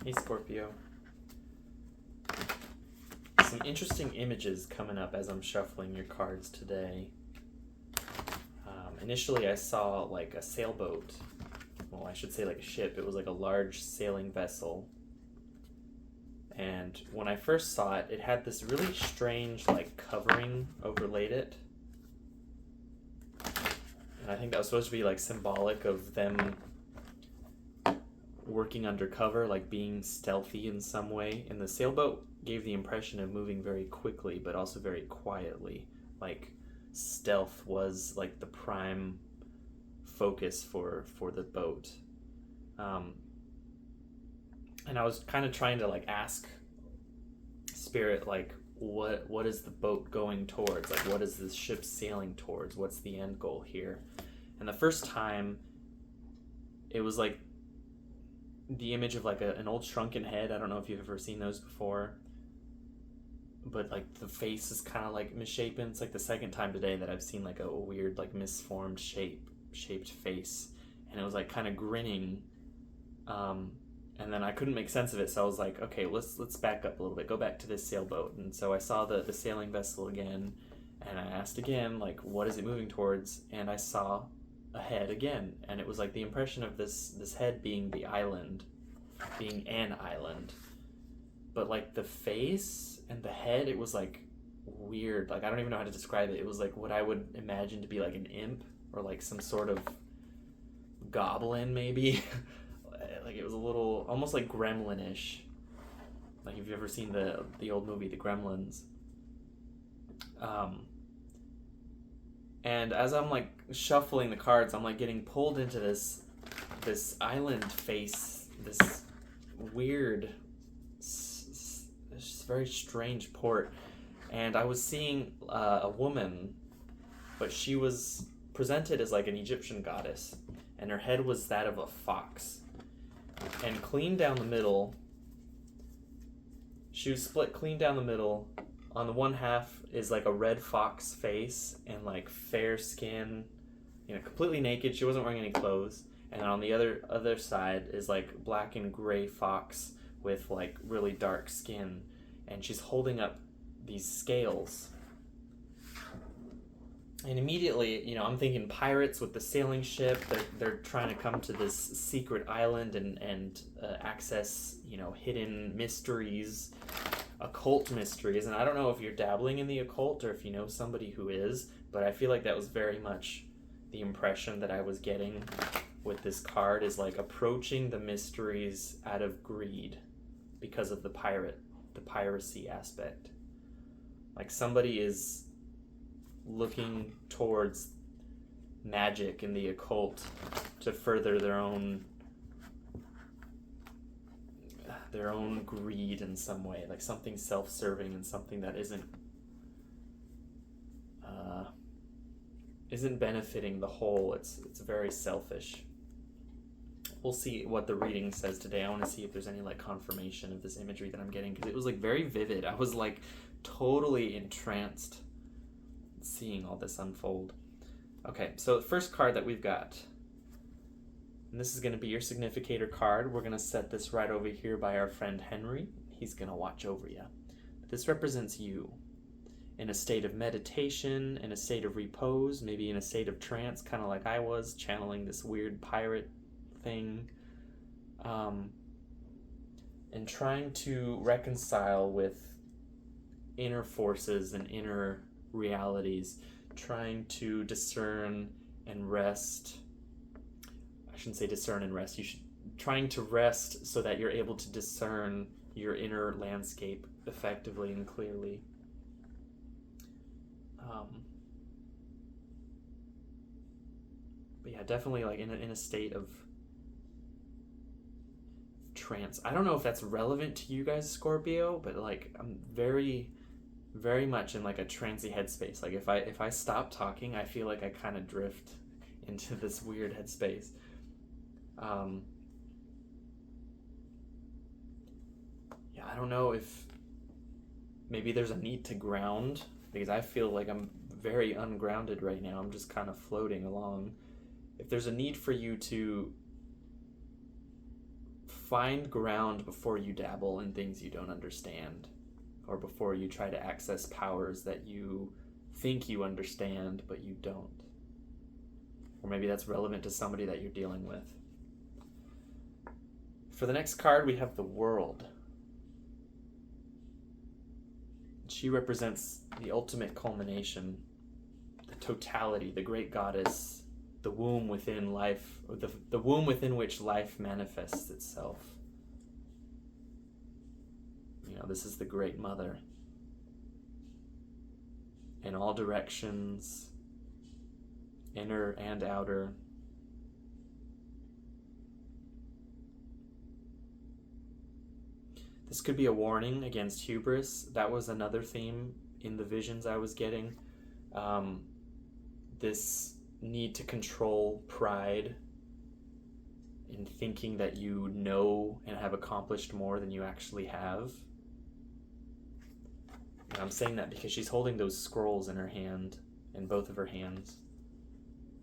Hey Scorpio. Some interesting images coming up as I'm shuffling your cards today. Initially I saw like a sailboat. Well, I should say like a ship. It was like a large sailing vessel. And when I first saw it, it had this really strange like covering overlaid it. And I think that was supposed to be like symbolic of them working undercover, like being stealthy in some way. And the sailboat gave the impression of moving very quickly, but also very quietly. Like stealth was like the prime focus for the boat. And I was kind of trying to like ask Spirit, like, what is the boat going towards? Like, what is this ship sailing towards? What's the end goal here? And the first time, it was like the image of like an old shrunken head. I don't know if you've ever seen those before, but like the face is kind of like misshapen. It's like the second time today that I've seen like a weird like misformed shaped face, and it was like kind of grinning. And then I couldn't make sense of it, so I was like, okay, let's back up a little bit, go back to this sailboat. And so I saw the sailing vessel again, and I asked again, like, what is it moving towards? And I saw a head again, and it was like the impression of this head being the island, being an island. But like the face and the head, it was like weird. Like I don't even know how to describe it. It was like what I would imagine to be like an imp or like some sort of goblin maybe. Like it was a little almost like gremlin-ish. Like if you've ever seen the old movie The Gremlins. And as I'm like shuffling the cards, I'm like getting pulled into this island face, this weird, this very strange port. And I was seeing a woman, but she was presented as like an Egyptian goddess, and her head was that of a fox. And clean down the middle, she was split clean down the middle. On the one half is like a red fox face and like fair skin, completely naked. She wasn't wearing any clothes. And on the other side is like black and gray fox with like really dark skin, and she's holding up these scales. And immediately, I'm thinking pirates with the sailing ship. They're trying to come to this secret island and access, hidden mysteries, occult mysteries. And I don't know if you're dabbling in the occult or if you know somebody who is, but I feel like that was very much the impression that I was getting with this card, is like approaching the mysteries out of greed because of the piracy aspect. Like somebody is looking towards magic and the occult to further their own greed in some way, like something self-serving and something that isn't benefiting the whole. It's very selfish. We'll see what the reading says today. I want to see if there's any like confirmation of this imagery that I'm getting, because it was like very vivid. I was like totally entranced seeing all this unfold. Okay, so the first card that we've got, and this is going to be your significator card. We're going to set this right over here by our friend Henry. He's going to watch over you. This represents you in a state of meditation, in a state of repose, maybe in a state of trance, kind of like I was, channeling this weird pirate thing, and trying to reconcile with inner forces and inner realities, trying to discern and rest. I shouldn't say discern and rest. Trying to rest so that you're able to discern your inner landscape effectively and clearly. But yeah, definitely like in a state of trance. I don't know if that's relevant to you guys, Scorpio, but like I'm very, very much in like a trancy headspace. Like if I stop talking, I feel like I kind of drift into this weird headspace. Yeah, I don't know if maybe there's a need to ground, because I feel like I'm very ungrounded right now. I'm just kind of floating along. If there's a need for you to find ground before you dabble in things you don't understand, or before you try to access powers that you think you understand but you don't. Or maybe that's relevant to somebody that you're dealing with. For the next card, we have the World. She represents the ultimate culmination, the totality, the great goddess, the womb within life, or the womb within which life manifests itself. You know, this is the Great Mother. In all directions, inner and outer. This could be a warning against hubris. That was another theme in the visions I was getting. This need to control pride in thinking that you know and have accomplished more than you actually have. And I'm saying that because she's holding those scrolls in her hand, in both of her hands,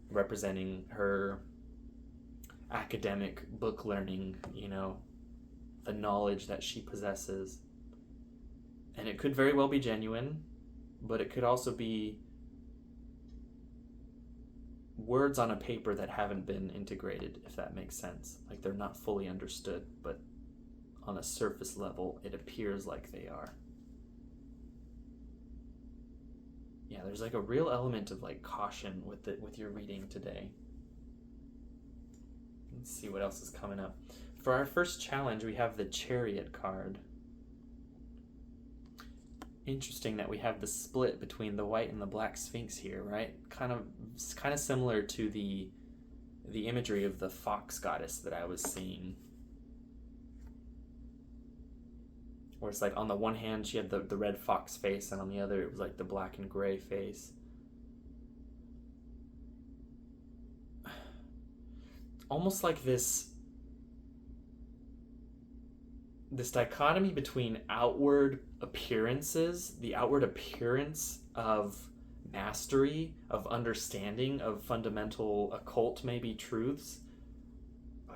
representing her academic book learning, you know, the knowledge that she possesses. And it could very well be genuine, but it could also be words on a paper that haven't been integrated, if that makes sense. Like they're not fully understood, but on a surface level, it appears like they are. Yeah, there's like a real element of like caution with your reading today. Let's see what else is coming up. For our first challenge, we have the Chariot card. Interesting that we have the split between the white and the black Sphinx here, right? Kind of similar to the imagery of the fox goddess that I was seeing. Where it's like on the one hand she had the red fox face, and on the other it was like the black and gray face. Almost like this dichotomy between outward appearances, the outward appearance of mastery, of understanding of fundamental occult maybe truths.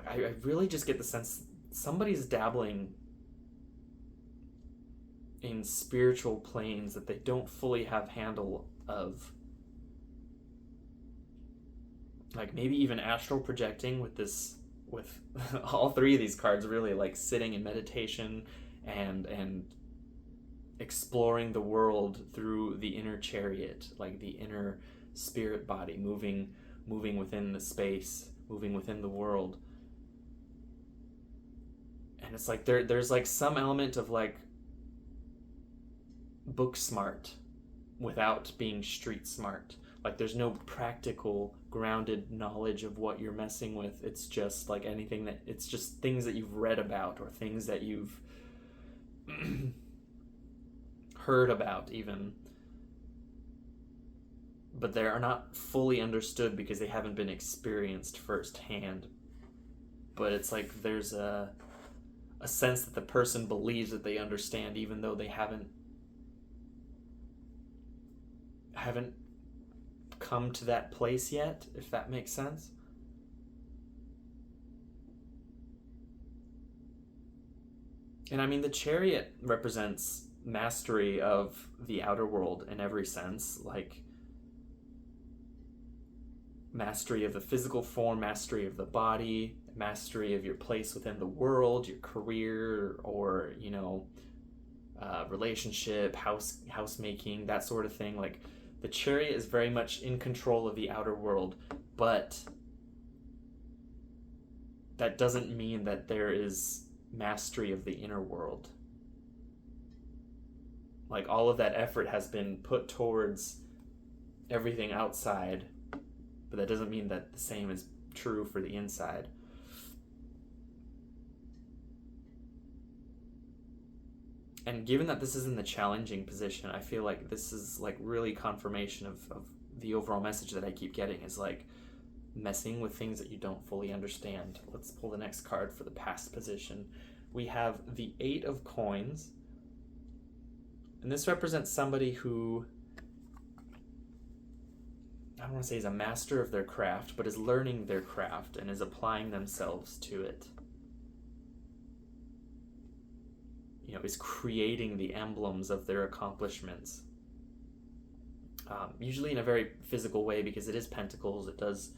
I really just get the sense somebody's dabbling in spiritual planes that they don't fully have handle of. Like maybe even astral projecting with all three of these cards really, like sitting in meditation and exploring the world through the inner chariot, like the inner spirit body, moving within the space, moving within the world. And it's like there's like some element of like book smart without being street smart. Like there's no practical grounded knowledge of what you're messing with. It's just like it's just things that you've read about, or things that you've heard about even, but they are not fully understood because they haven't been experienced firsthand. But it's like there's a sense that the person believes that they understand, even though they haven't come to that place yet, if that makes sense. And I mean, the Chariot represents mastery of the outer world in every sense, like mastery of the physical form, mastery of the body, mastery of your place within the world, your career, or, you know, relationship, housemaking, that sort of thing. Like the Chariot is very much in control of the outer world, but that doesn't mean that there is mastery of the inner world. Like all of that effort has been put towards everything outside, but that doesn't mean that the same is true for the inside. And given that this is in the challenging position, I feel like this is like really confirmation of the overall message that I keep getting, is like messing with things that you don't fully understand. Let's pull the next card for the past position. We have the 8 of Coins. And this represents somebody who, I don't want to say is a master of their craft, but is learning their craft and is applying themselves to it. is creating the emblems of their accomplishments. Usually in a very physical way, because it is pentacles. It does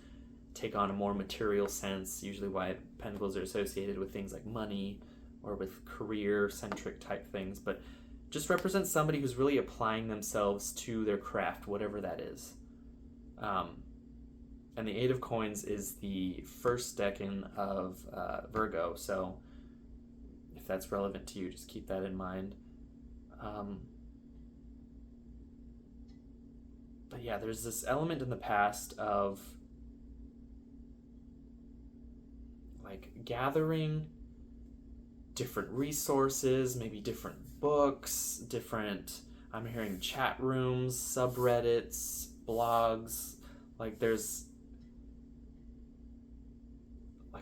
take on a more material sense, usually why pentacles are associated with things like money or with career-centric type things, but just represents somebody who's really applying themselves to their craft, whatever that is. And the Eight of Coins is the first decan of Virgo, so if that's relevant to you, just keep that in mind. But yeah, there's this element in the past of like gathering different resources, maybe different books, I'm hearing chat rooms, subreddits, blogs, like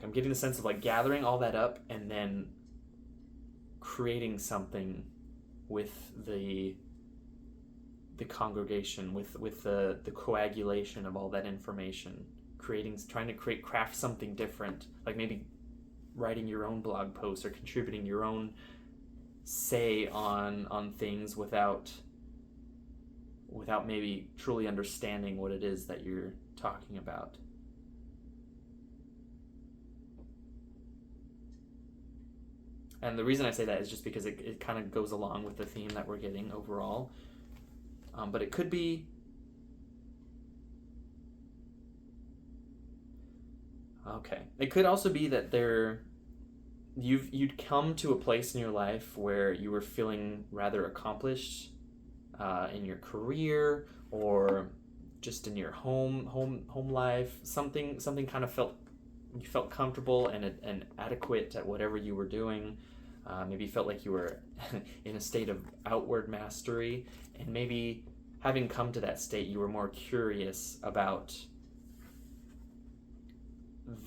I'm getting the sense of like gathering all that up and then creating something with the congregation, with the coagulation of all that information, trying to craft something different, like maybe writing your own blog post or contributing your own say on things without maybe truly understanding what it is that you're talking about. And the reason I say that is just because it kind of goes along with the theme that we're getting overall. But it could be okay. It could also be that you'd come to a place in your life where you were feeling rather accomplished in your career or just in your home life. Something kind of you felt comfortable and adequate at whatever you were doing. Maybe you felt like you were in a state of outward mastery, and maybe having come to that state, you were more curious about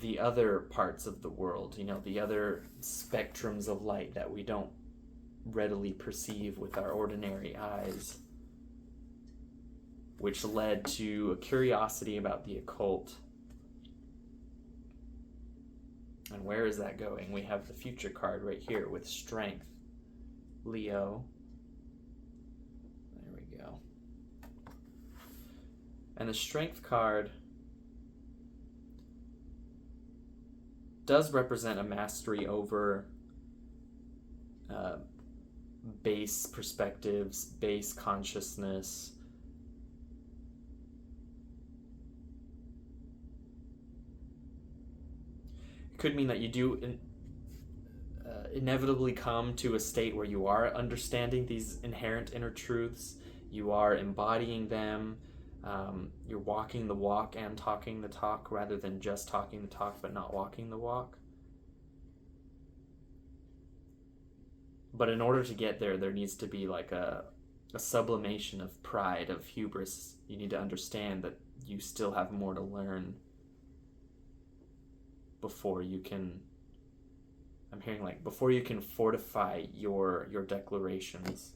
the other parts of the world, the other spectrums of light that we don't readily perceive with our ordinary eyes, which led to a curiosity about the occult. And where is that going? We have the future card right here with strength. Leo. There we go. And the strength card does represent a mastery over base perspectives, base consciousness. It could mean that you do inevitably come to a state where you are understanding these inherent inner truths, you are embodying them, you're walking the walk and talking the talk rather than just talking the talk but not walking the walk. But in order to get there needs to be like a sublimation of pride, of hubris. You need to understand that you still have more to learn before you can, before you can fortify your declarations.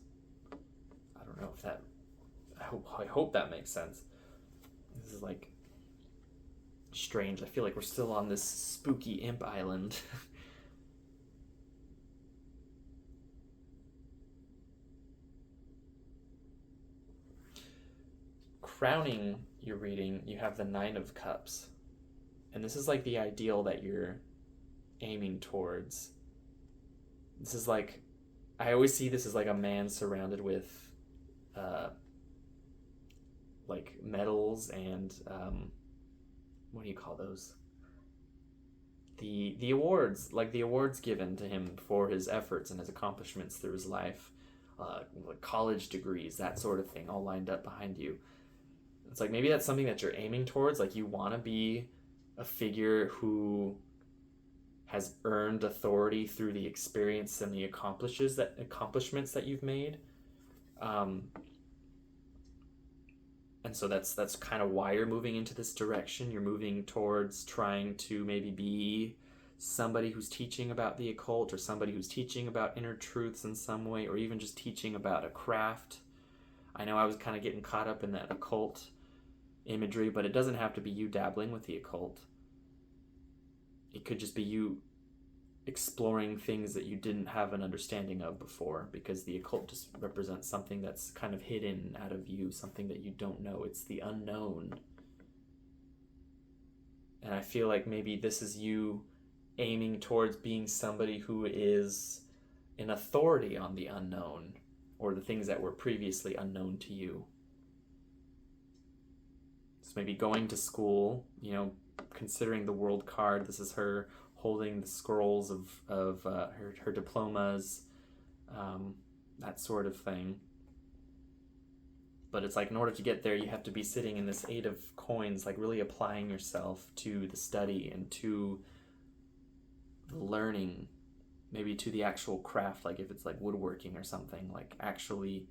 I don't know if that, I hope that makes sense. This is like strange. I feel like we're still on this spooky imp island. Crowning your reading, you have the Nine of Cups. And this is like the ideal that you're aiming towards. This is like, I always see this as like a man surrounded with like medals and what do you call those? The awards, like the awards given to him for his efforts and his accomplishments through his life, like college degrees, that sort of thing, all lined up behind you. It's like maybe that's something that you're aiming towards. Like you want to be a figure who has earned authority through the experience and the accomplishments that you've made. And so that's kind of why you're moving into this direction. You're moving towards trying to maybe be somebody who's teaching about the occult, or somebody who's teaching about inner truths in some way, or even just teaching about a craft. I know I was kind of getting caught up in that occult imagery, but it doesn't have to be you dabbling with the occult. It could just be you exploring things that you didn't have an understanding of before, because the occult just represents something that's kind of hidden out of you, something that you don't know. It's the unknown. And I feel like maybe this is you aiming towards being somebody who is an authority on the unknown, or the things that were previously unknown to you. So maybe going to school, considering the world card, this is her holding the scrolls of her diplomas, that sort of thing. But it's like, in order to get there, you have to be sitting in this 8 of coins, like really applying yourself to the study and to the learning, maybe to the actual craft, like if it's like woodworking or something, like actually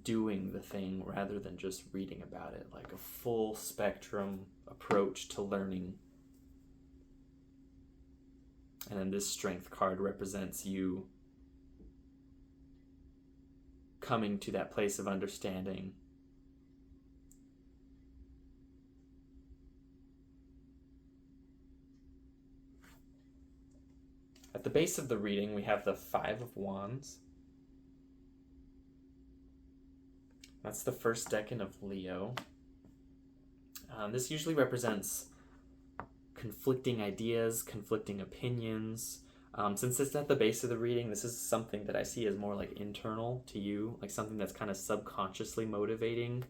doing the thing rather than just reading about it, like a full spectrum approach to learning. And then this strength card represents you coming to that place of understanding. At the base of the reading, we have the 5 of Wands. That's the first decan of Leo. This usually represents conflicting ideas, conflicting opinions. Since it's at the base of the reading, this is something that I see as more like internal to you, like something that's kind of subconsciously motivating.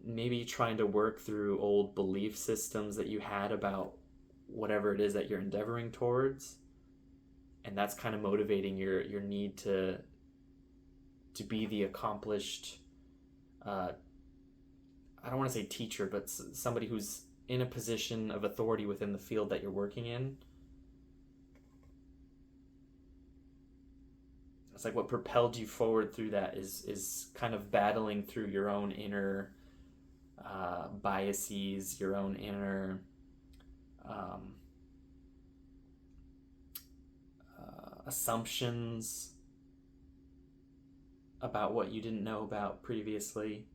Maybe trying to work through old belief systems that you had about whatever it is that you're endeavoring towards. And that's kind of motivating your need to be the accomplished, I don't want to say teacher, but somebody who's in a position of authority within the field that you're working in. It's like what propelled you forward through that is kind of battling through your own inner biases, your own inner assumptions about what you didn't know about previously.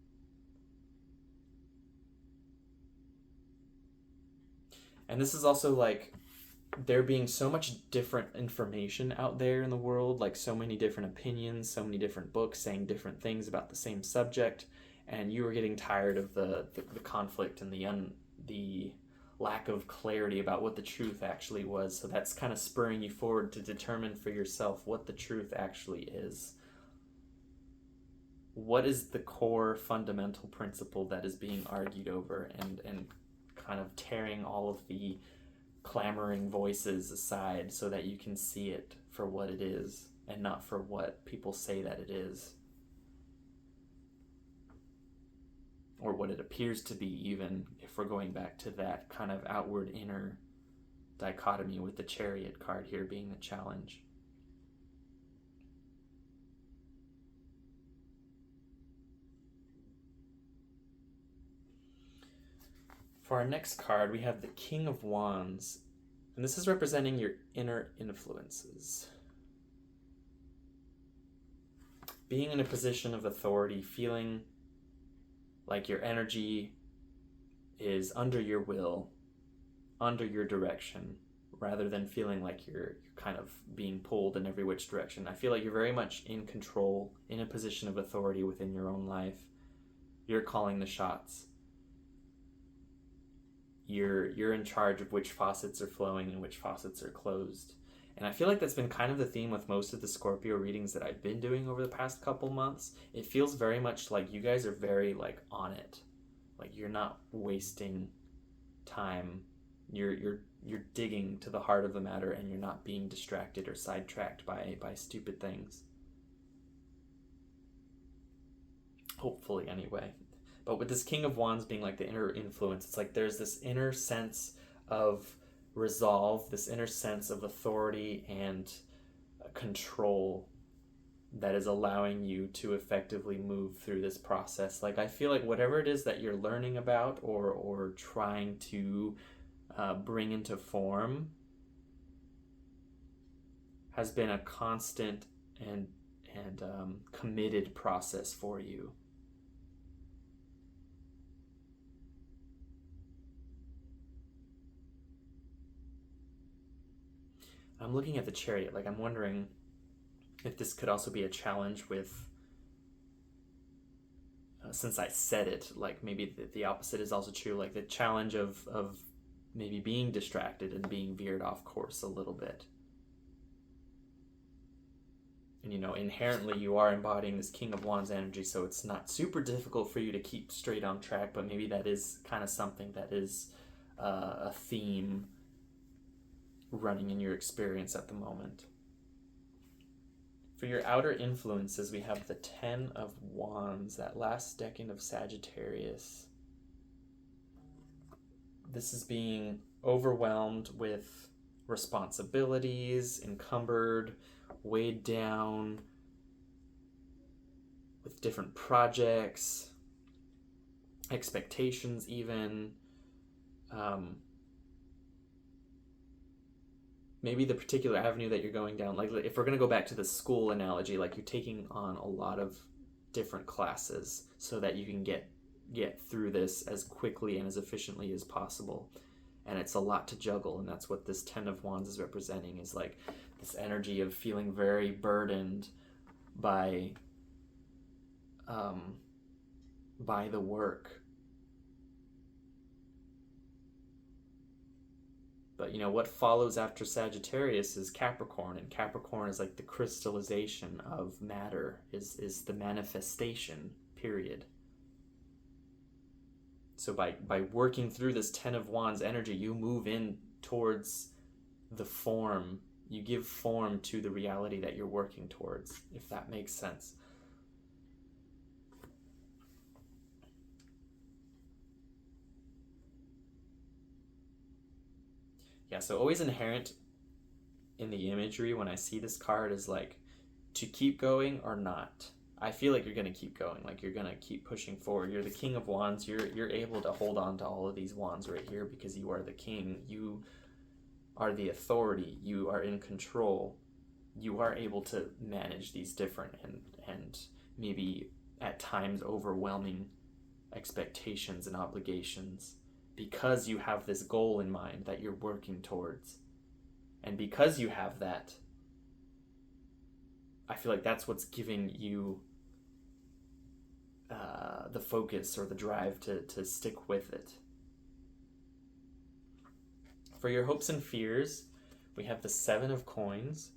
And this is also like there being so much different information out there in the world, like so many different opinions, so many different books saying different things about the same subject, and you were getting tired of the conflict and the lack of clarity about what the truth actually was. So that's kind of spurring you forward to determine for yourself what the truth actually is. What is the core fundamental principle that is being argued over, and kind of tearing all of the clamoring voices aside so that you can see it for what it is and not for what people say that it is, or what it appears to be, even if we're going back to that kind of outward inner dichotomy, with the Chariot card here being the challenge. For our next card, we have the King of Wands, and this is representing your inner influences. Being in a position of authority, feeling like your energy is under your will, under your direction, rather than feeling like you're kind of being pulled in every which direction. I feel like you're very much in control, in a position of authority within your own life. You're calling the shots. You're in charge of which faucets are flowing and which faucets are closed. And I feel like that's been kind of the theme with most of the Scorpio readings that I've been doing over the past couple months. It feels very much like you guys are very like on it. Like you're not wasting time. You're digging to the heart of the matter, and you're not being distracted or sidetracked by stupid things. Hopefully, anyway. But with this King of Wands being like the inner influence, it's like there's this inner sense of resolve, this inner sense of authority and control that is allowing you to effectively move through this process. Like I feel like whatever it is that you're learning about or trying to bring into form has been a constant and committed process for you. I'm looking at the Chariot, like I'm wondering if this could also be a challenge with, since I said it, like maybe the opposite is also true, like the challenge of maybe being distracted and being veered off course a little bit. And inherently you are embodying this King of Wands energy, so it's not super difficult for you to keep straight on track, but maybe that is kind of something that is a theme running in your experience at the moment. For your outer influences, we have the 10 of Wands, that last decan of Sagittarius. This is being overwhelmed with responsibilities, encumbered, weighed down with different projects, expectations even. Maybe the particular avenue that you're going down, like if we're going to go back to the school analogy, like you're taking on a lot of different classes so that you can get through this as quickly and as efficiently as possible. And it's a lot to juggle, and that's what this 10 of Wands is representing, is like this energy of feeling very burdened by the work. But what follows after Sagittarius is Capricorn, and Capricorn is like the crystallization of matter, is the manifestation, period. So by working through this 10 of Wands energy, you move in towards the form. You give form to the reality that you're working towards, if that makes sense. Yeah, so always inherent in the imagery when I see this card is like to keep going or not. I feel like you're going to keep going, like you're going to keep pushing forward. You're the King of Wands. You're able to hold on to all of these wands right here because you are the king. You are the authority. You are in control. You are able to manage these different and maybe at times overwhelming expectations and obligations, because you have this goal in mind that you're working towards. And because you have that, I feel like that's what's giving you the focus or the drive to stick with it. For your hopes and fears, we have the 7 of Coins.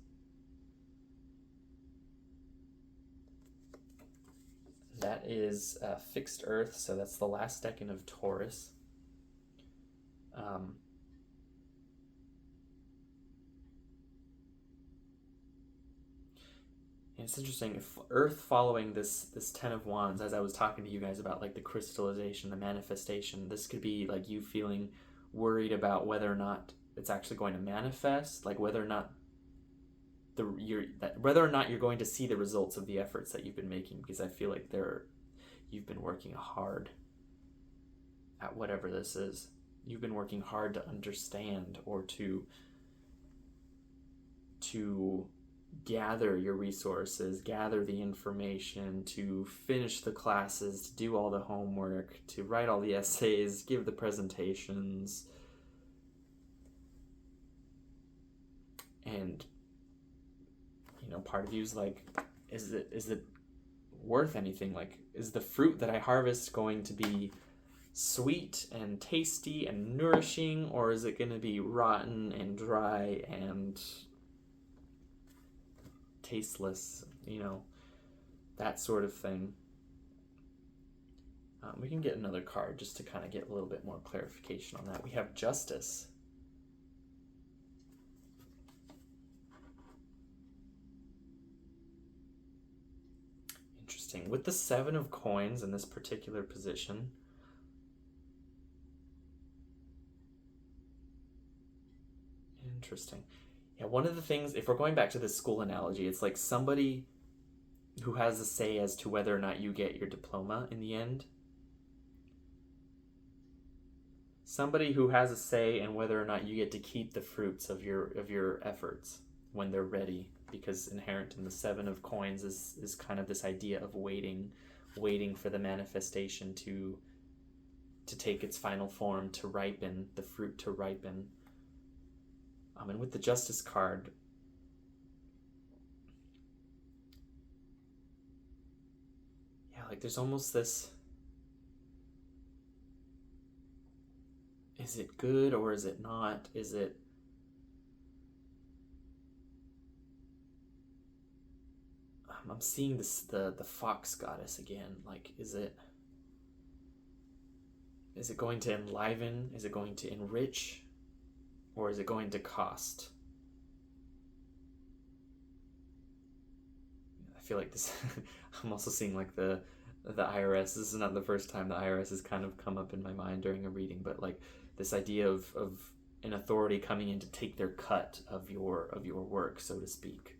That is fixed earth, so that's the last decan of Taurus. And it's interesting, if Earth following this 10 of Wands, as I was talking to you guys about like the crystallization, the manifestation, this could be like you feeling worried about whether or not it's actually going to manifest, like whether or not you're going to see the results of the efforts that you've been making, because I feel like you've been working hard at whatever this is. You've been working hard to understand or to gather your resources, gather the information, to finish the classes, to do all the homework, to write all the essays, give the presentations. And part of you is like, is it worth anything? Like, is the fruit that I harvest going to be sweet and tasty and nourishing, or is it going to be rotten and dry and tasteless, that sort of thing. We can get another card just to kind of get a little bit more clarification on that. We have Justice. Interesting. With the 7 of Coins in this particular position, interesting. Yeah, one of the things, if we're going back to the school analogy, it's like somebody who has a say as to whether or not you get your diploma in the end. Somebody who has a say in whether or not you get to keep the fruits of your efforts when they're ready, because inherent in the 7 of Coins is kind of this idea of waiting for the manifestation to take its final form, to ripen, the fruit to ripen. And with the Justice card, yeah, like there's almost this, is it good or is it not? Is it, I'm seeing this, the fox goddess again. Like, is it going to enliven? Is it going to enrich? Or is it going to cost? I feel like this, I'm also seeing like the IRS. This is not the first time the IRS has kind of come up in my mind during a reading, but like this idea of an authority coming in to take their cut of your work, so to speak.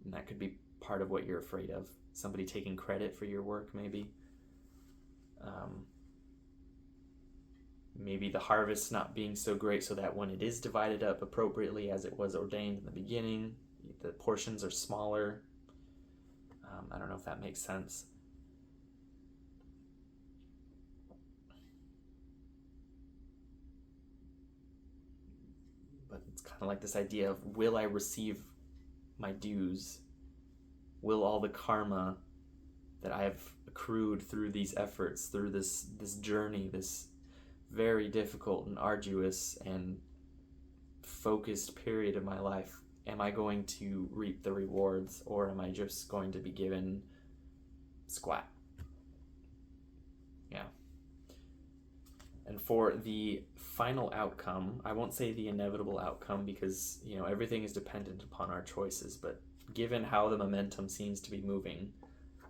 And that could be part of what you're afraid of. Somebody taking credit for your work, maybe. Maybe the harvest not being so great, so that when it is divided up appropriately as it was ordained in the beginning, the portions are smaller. I don't know if that makes sense. But it's kind of like this idea of, will I receive my dues? Will all the karma that I have accrued through these efforts, through this journey, this very difficult and arduous and focused period of my life, am I going to reap the rewards, or am I just going to be given squat? Yeah. And for the final outcome, I won't say the inevitable outcome, because everything is dependent upon our choices, but given how the momentum seems to be moving,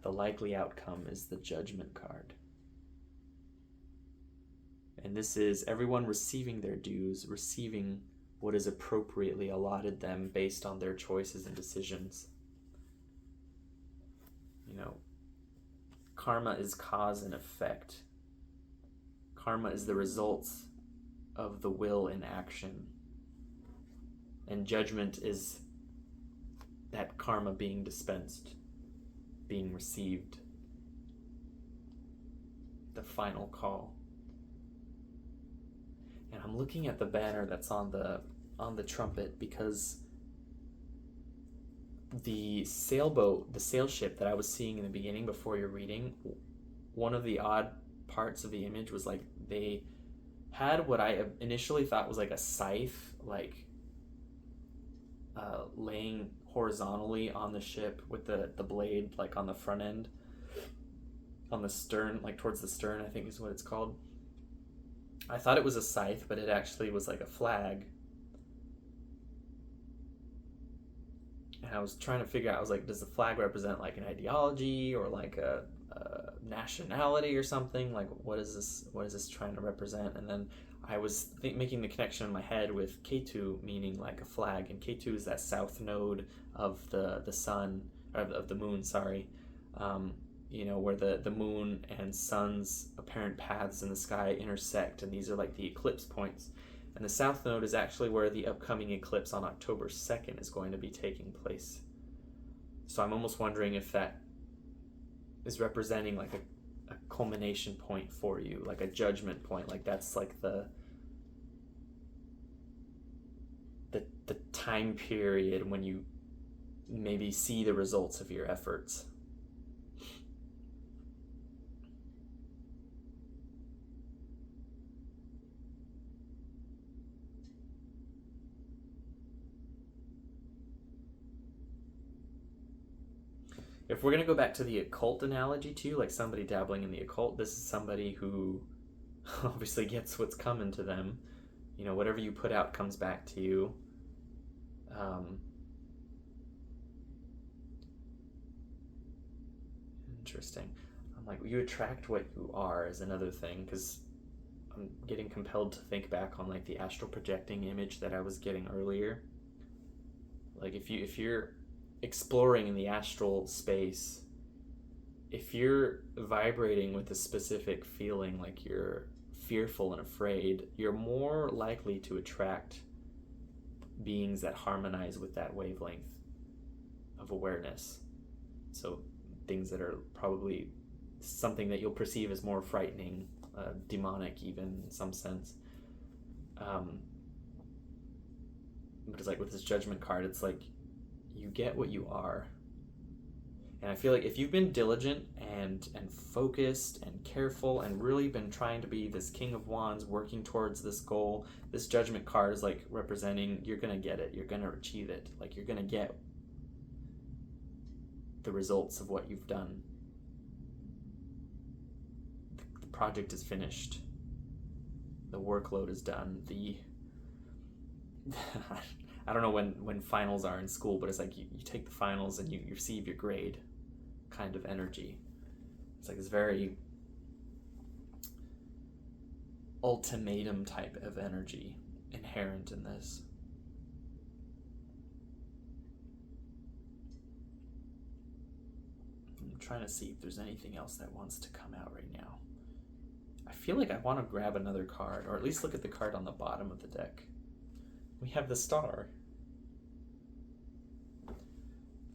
the likely outcome is the Judgment card. And this is everyone receiving their dues, receiving what is appropriately allotted them based on their choices and decisions. Karma is cause and effect. Karma is the results of the will in action. And judgment is that karma being dispensed, being received. The final call. And I'm looking at the banner that's on the trumpet, because the sailboat, the sail ship that I was seeing in the beginning before your reading, one of the odd parts of the image was like they had what I initially thought was like a scythe, like laying horizontally on the ship with the blade like on the front end, on the stern, like towards the stern, I think is what it's called. I thought it was a scythe, but it actually was like a flag. And I was trying to figure out, I was like, does the flag represent like an ideology or like a nationality or something? Like, what is this trying to represent? And then I was making the connection in my head with Ketu meaning like a flag, and Ketu is that south node of the sun, or of the moon, sorry. Where the moon and sun's apparent paths in the sky intersect, and these are like the eclipse points. And the south node is actually where the upcoming eclipse on October 2nd is going to be taking place. So I'm almost wondering if that is representing like a culmination point for you, like a judgment point. Like that's like the time period when you maybe see the results of your efforts. If we're going to go back to the occult analogy too, like somebody dabbling in the occult, this is somebody who obviously gets what's coming to them. Whatever you put out comes back to you. Interesting. I'm like, you attract what you are is another thing, because I'm getting compelled to think back on like the astral projecting image that I was getting earlier. Like if you're exploring in the astral space, if you're vibrating with a specific feeling, like you're fearful and afraid, you're more likely to attract beings that harmonize with that wavelength of awareness. So things that are probably something that you'll perceive as more frightening, demonic even in some sense. but it's like with this Judgment card, it's like you get what you are. And I feel like if you've been diligent and focused and careful and really been trying to be this King of Wands working towards this goal, this Judgment card is like representing you're going to get it. You're going to achieve it. Like you're going to get the results of what you've done. The project is finished. The workload is done. I don't know when finals are in school, but it's like you take the finals and you receive your grade kind of energy. It's like this very ultimatum type of energy inherent in this. I'm trying to see if there's anything else that wants to come out right now. I feel like I want to grab another card, or at least look at the card on the bottom of the deck. We have the Star.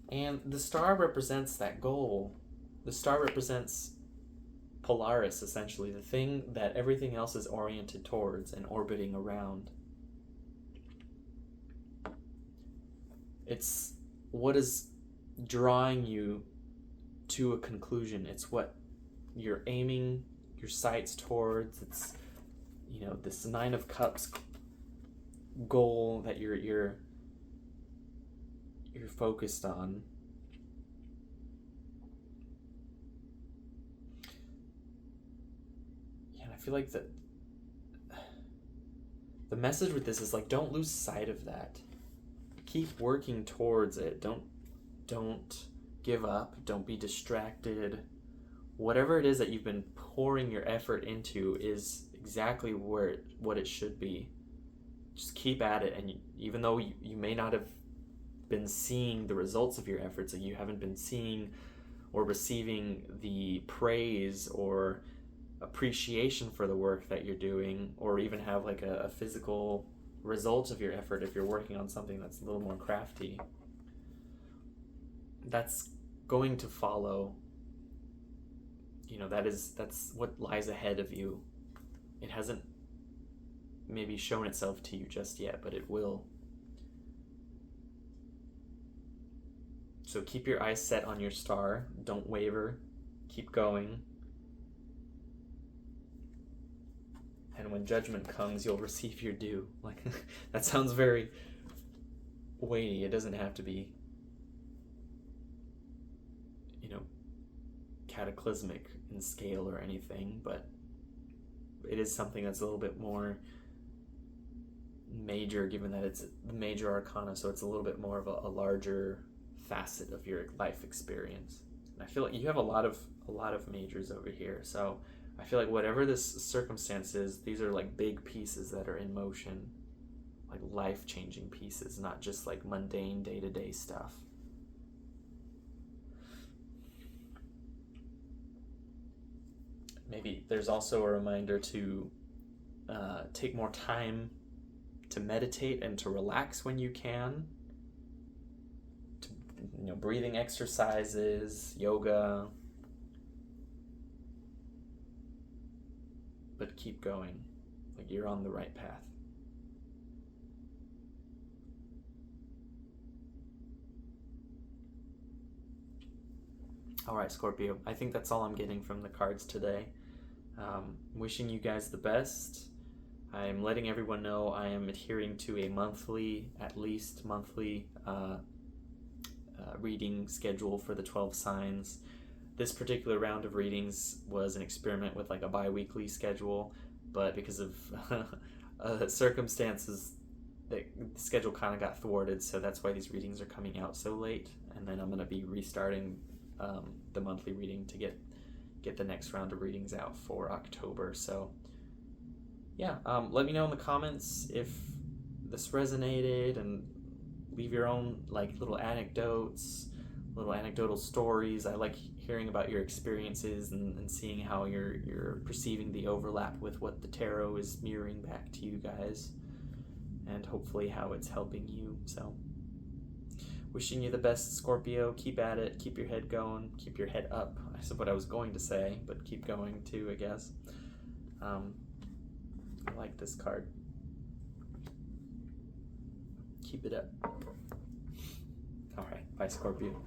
And the Star represents that goal. The Star represents Polaris, essentially, the thing that everything else is oriented towards and orbiting around. It's what is drawing you to a conclusion. It's what you're aiming your sights towards. It's, you know, this Nine of Cups goal that you're focused on. Yeah, and I feel like the message with this is like, don't lose sight of that. Keep working towards it. Don't give up. Don't be distracted. Whatever it is that you've been pouring your effort into is exactly what it should be. Just keep at it, and even though you may not have been seeing the results of your efforts, you haven't been seeing or receiving the praise or appreciation for the work that you're doing, or even have like a physical result of your effort if you're working on something that's a little more crafty, that's going to follow. You know, that's what lies ahead of you. It hasn't maybe shown itself to you just yet, but it will. So keep your eyes set on your star. Don't waver. Keep going. And when judgment comes, you'll receive your due. Like, that sounds very weighty. It doesn't have to be, you know, cataclysmic in scale or anything, but it is something that's a little bit more major, given that it's the major arcana, so it's a little bit more of a larger facet of your life experience. And I feel like you have a lot of majors over here, so I feel like whatever this circumstance is, these are like big pieces that are in motion, like life-changing pieces, not just like mundane day-to-day stuff. Maybe there's also a reminder to take more time to meditate and to relax when you can. To, you know, breathing exercises, yoga. But keep going. Like, you're on the right path. All right, Scorpio. I think that's all I'm getting from the cards today. Wishing you guys the best. I'm letting everyone know I am adhering to a at least monthly reading schedule for the 12 signs. This particular round of readings was an experiment with like a bi-weekly schedule, but because of circumstances, the schedule kind of got thwarted, so that's why these readings are coming out so late. And then I'm going to be restarting the monthly reading to get the next round of readings out for October. So yeah, let me know in the comments if this resonated, and leave your own like little anecdotes, little anecdotal stories. I like hearing about your experiences and seeing how you're perceiving the overlap with what the tarot is mirroring back to you guys, and hopefully how it's helping you. So wishing you the best, Scorpio. Keep at it. Keep your head going. Keep your head up. I said what I was going to say, but keep going too, I guess. I like this card. Keep it up. All right. Bye, Scorpio.